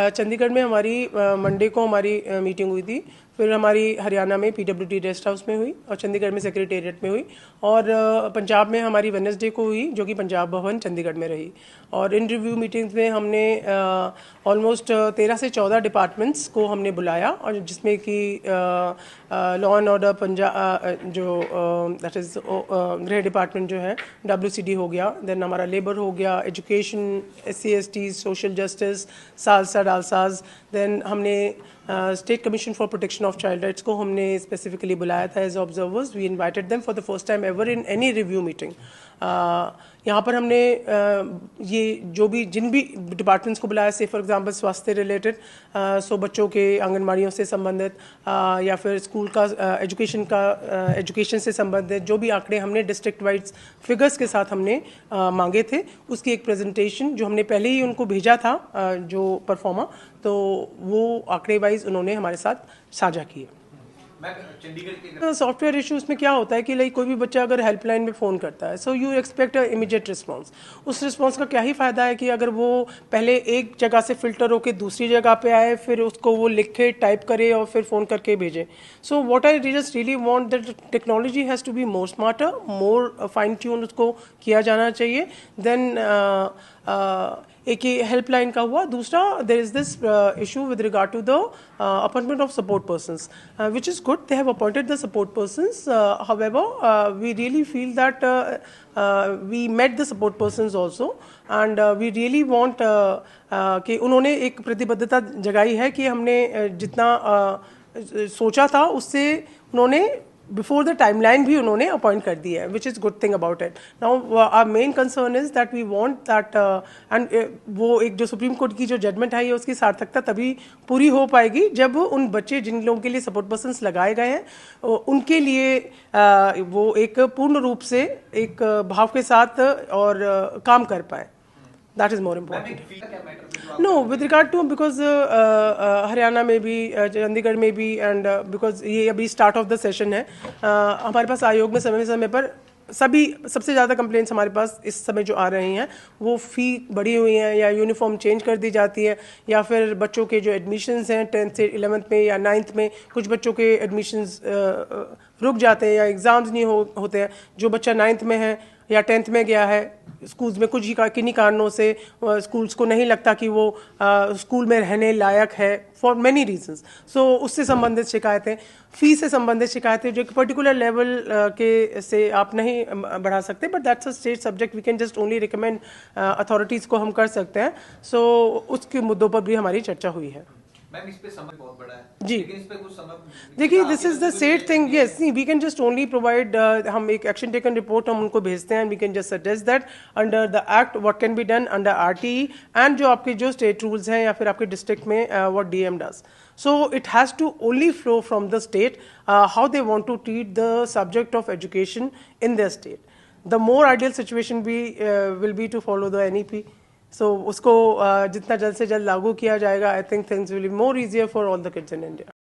चंडीगढ़ में हमारी मंडे को हमारी मीटिंग हुई थी, फिर हमारी हरियाणा में पीडब्ल्यूडी रेस्ट हाउस में हुई और चंडीगढ़ में सेक्रेटेरिएट में हुई, और पंजाब में हमारी वेडनेसडे को हुई जो कि पंजाब भवन चंडीगढ़ में रही। और इन रिव्यू मीटिंग्स में हमने ऑलमोस्ट 13 से 14 डिपार्टमेंट्स को हमने बुलाया, और जिसमें कि लॉ एंड ऑर्डर पंजाब जो दैट इज़ गृह डिपार्टमेंट जो है, WCD हो गया, देन हमारा लेबर हो गया, education, SC ST, social justice, SALSA DALSAs, then हमने state commission for protection of child rights को हमने स्पेसिफिकली बुलाया था as observers. We invited them for the first time ever in any review meeting. यहाँ पर हमने ये जो भी जिन भी डिपार्टमेंट्स को बुलाया, से फॉर एग्जांपल स्वास्थ्य रिलेटेड, सो बच्चों के आंगनबाड़ियों से संबंधित, या फिर स्कूल का एजुकेशन से संबंधित जो भी आंकड़े हमने डिस्ट्रिक्ट वाइज फिगर्स के साथ हमने मांगे थे, उसकी एक प्रेजेंटेशन जो हमने पहले ही उनको भेजा था जो परफॉर्मा, तो वो आंकड़े वाइज उन्होंने हमारे साथ साझा किए। सॉफ्टवेयर इश्यूज में क्या होता है कि लाइक कोई भी बच्चा अगर हेल्पलाइन में फ़ोन करता है, so you expect a immediate response. उस रिस्पांस का क्या ही फ़ायदा है कि अगर वो पहले एक जगह से फ़िल्टर होकर दूसरी जगह पे आए, फिर उसको वो लिखे, टाइप करे और फिर फ़ोन करके भेजे। So what I just really want that technology has to be more smarter, more fine tune उसको किया जाना चाहिए। देन एक ये हेल्पलाइन का हुआ। दूसरा, there is this issue with regard to the appointment of support persons, which is good, they have appointed the support persons. However we really feel that we met the support persons also, and we really want कि उन्होंने एक प्रतिबद्धता जगाई है कि हमने जितना सोचा था उससे उन्होंने बिफोर द टाइमलाइन भी उन्होंने अपॉइंट कर दिया है, which is good thing about it. Now our main concern is that we want that, and वो एक जो सुप्रीम कोर्ट की जो जजमेंट है, उसकी सार्थकता तभी पूरी हो पाएगी जब उन बच्चे जिन लोगों के लिए सपोर्ट पर्सन्स लगाए गए हैं उनके लिए वो एक पूर्ण रूप से एक भाव के साथ और काम कर पाए। That is more important. No, with regard to, because Haryana में भी, चंडीगढ़ में भी, एंड बिकॉज ये अभी स्टार्ट ऑफ द सेशन है, हमारे पास आयोग में समय पर सबसे ज़्यादा कंप्लेंट्स हमारे पास इस समय जो आ रही हैं वो फ़ी बढ़ी हुई हैं, या यूनिफॉर्म चेंज कर दी जाती है, या फिर बच्चों के जो एडमिशन्स हैं 10th से 11th में या 9th में, कुछ बच्चों के एडमिशन्स रुक जाते हैं या एग्ज़ाम्स नहीं होते हैं। जो बच्चा 9th में है या 10th में गया है, स्कूल्स में कुछ ही किन्हीं कारणों से स्कूल्स को नहीं लगता कि वो स्कूल में रहने लायक है, फॉर मैनी रीजंस। सो उससे संबंधित शिकायतें, फ़ीस से संबंधित शिकायतें जो एक पर्टिकुलर लेवल के से आप नहीं बढ़ा सकते, but that's a state subject, we can just only recommend authorities को हम कर सकते हैं। सो उसके मुद्दों पर भी हमारी चर्चा हुई है। मैम, इस पे समय बहुत बड़ा है जी, लेकिन इस पे कुछ समय देखिए, this is the set thing. Yes, we can just only provide, हम एक एक्शन टेकन रिपोर्ट हम उनको भेजते हैं, we can just suggest that under the act what can be done under RTE, and जो आपके जो स्टेट रूल्स हैं या फिर आपके डिस्ट्रिक्ट में what DM does. So it has to only flow from the state, how they want to treat the subject of education in their state. The more ideal situation will be to follow the NEP. So उसको जितना जल्द से जल्द लागू किया जाएगा, I think things will be more easier for all the kids in India.